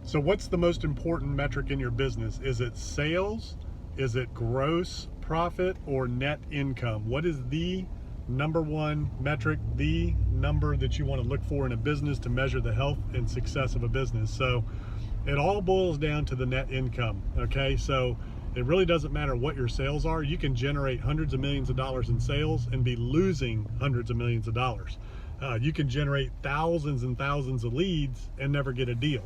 So what's the most important metric in your business? Is it sales? Is it gross profit or net income? What is the number one metric, the number that you want to look for in a business to measure the health and success of a business? So it all boils down to the net income, okay? So it really doesn't matter what your sales are. You can generate hundreds of millions of dollars in sales and be losing hundreds of millions of dollars. You can generate thousands and thousands of leads and never get a deal.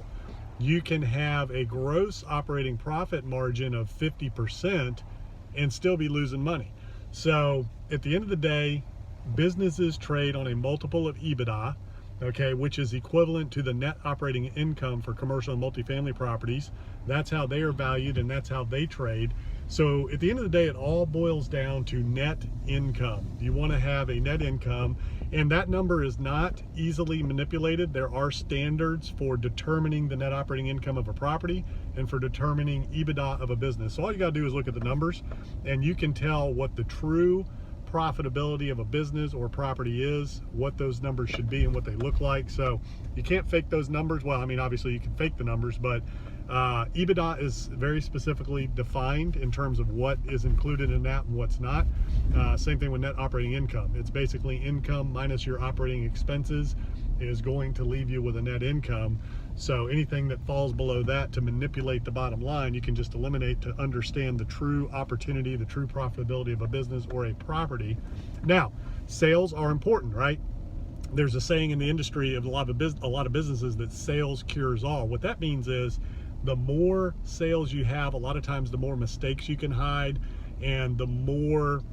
You can have a gross operating profit margin of 50% and still be losing money. So at the end of the day, businesses trade on a multiple of EBITDA, okay, which is equivalent to the net operating income for commercial and multifamily properties. That's how they are valued and that's how they trade. So at the end of the day, it all boils down to net income. You want to have a net income, and that number is not easily manipulated. There are standards for determining the net operating income of a property and for determining EBITDA of a business. So all you got to do is look at the numbers and you can tell what the true profitability of a business or property is, what those numbers should be and what they look like. So you can't fake those numbers. Well, I mean, obviously you can fake the numbers, but EBITDA is very specifically defined in terms of what is included in that and what's not. Same thing with net operating income. It's basically income minus your operating expenses is going to leave you with a net income. So anything that falls below that to manipulate the bottom line, you can just eliminate to understand the true opportunity, the true profitability of a business or a property. Now, sales are important, right? There's a saying in the industry of a lot of businesses that sales cures all. What that means is the more sales you have, a lot of times the more mistakes you can hide and the more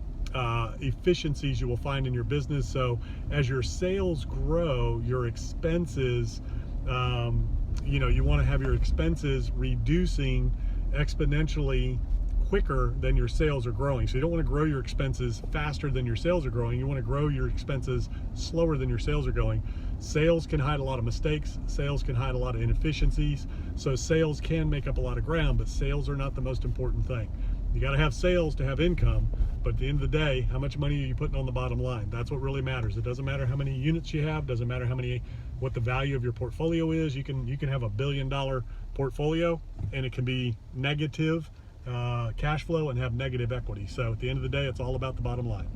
efficiencies you will find in your business. So as your sales grow, your expenses, you want to have your expenses reducing exponentially quicker than your sales are growing. So you don't want to grow your expenses faster than your sales are growing. You want to grow your expenses slower than your sales are going. Sales can hide a lot of mistakes. Sales can hide a lot of inefficiencies. So sales can make up a lot of ground, but sales are not the most important thing. You got to have sales to have income, but at the end of the day, how much money are you putting on the bottom line? That's what really matters. It doesn't matter how many units you have, doesn't matter what the value of your portfolio is. You can have $1 billion portfolio and it can be negative cash flow and have negative equity. So at the end of the day, it's all about the bottom line.